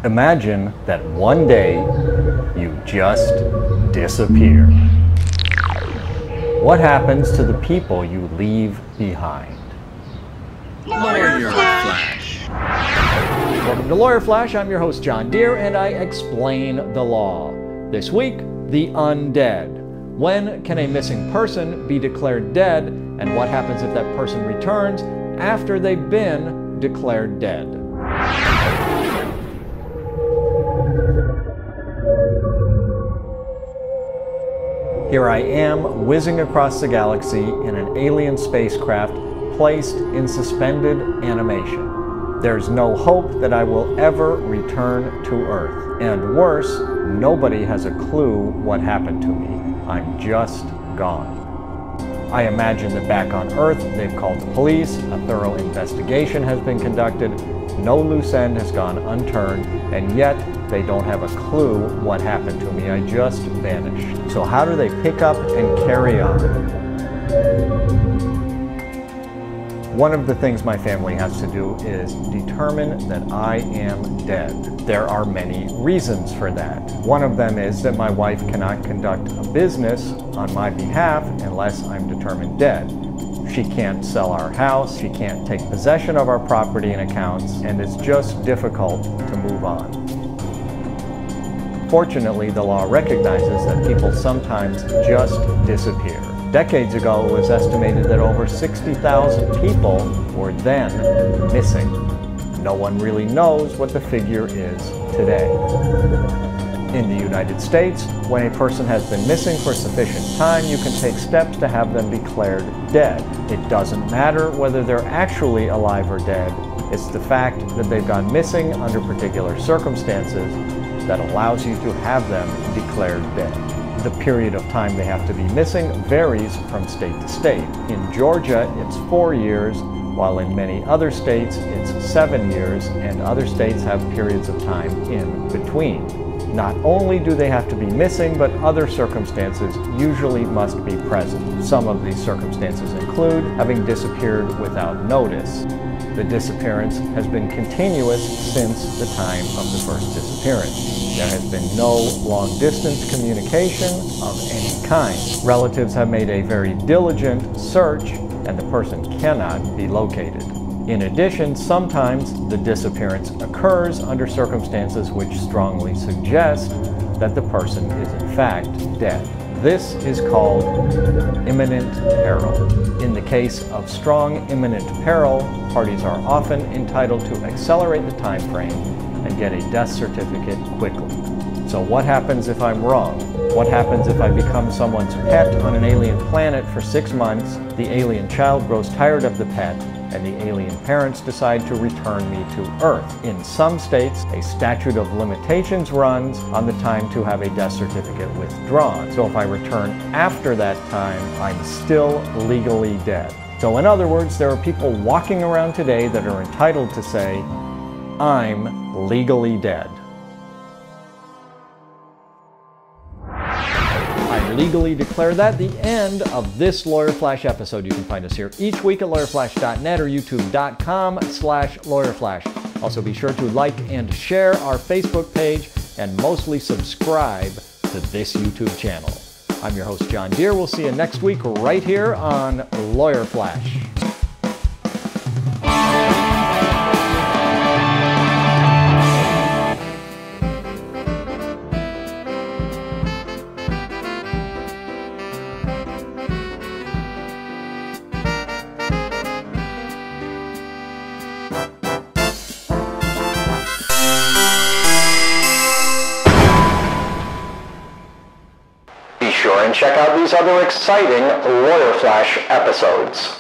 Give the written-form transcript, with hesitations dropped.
Imagine that one day you just disappear. What happens to the people you leave behind? Lawyer Flash. Welcome to Lawyer Flash. I'm your host, Jon Deer, and I explain the law. This week, the undead. When can a missing person be declared dead, and what happens if that person returns after they've been declared dead? Here I am, whizzing across the galaxy in an alien spacecraft placed in suspended animation. There's no hope that I will ever return to Earth. And worse, nobody has a clue what happened to me. I'm just gone. I imagine that back on Earth, they've called the police, a thorough investigation has been conducted, no loose end has gone unturned, and yet they don't have a clue what happened to me. I just vanished. So how do they pick up and carry on? One of the things my family has to do is determine that I am dead. There are many reasons for that. One of them is that my wife cannot conduct a business on my behalf unless I'm determined dead. She can't sell our house, she can't take possession of our property and accounts, and it's just difficult to move on. Fortunately, the law recognizes that people sometimes just disappear. Decades ago, it was estimated that over 60,000 people were then missing. No one really knows what the figure is today. In the United States, when a person has been missing for sufficient time, you can take steps to have them declared dead. It doesn't matter whether they're actually alive or dead. It's the fact that they've gone missing under particular circumstances that allows you to have them declared dead. The period of time they have to be missing varies from state to state. In Georgia, it's 4 years, while in many other states, it's 7 years, and other states have periods of time in between. Not only do they have to be missing, but other circumstances usually must be present. Some of these circumstances include having disappeared without notice. The disappearance has been continuous since the time of the first disappearance. There has been no long-distance communication of any kind. Relatives have made a very diligent search, and the person cannot be located. In addition, sometimes the disappearance occurs under circumstances which strongly suggest that the person is in fact dead. This is called imminent peril. In the case of strong imminent peril, parties are often entitled to accelerate the time frame and get a death certificate quickly. So what happens if I'm wrong? What happens if I become someone's pet on an alien planet for 6 months, the alien child grows tired of the pet, and the alien parents decide to return me to Earth? In some states, a statute of limitations runs on the time to have a death certificate withdrawn. So if I return after that time, I'm still legally dead. So in other words, there are people walking around today that are entitled to say, I'm legally dead. I legally declare that the end of this Lawyer Flash episode. You can find us here each week at lawyerflash.net or youtube.com/lawyerflash. Also be sure to like and share our Facebook page and mostly subscribe to this YouTube channel. I'm your host, Jon Deer. We'll see you next week right here on Lawyer Flash. Be sure and check out these other exciting Lawyer Flash episodes.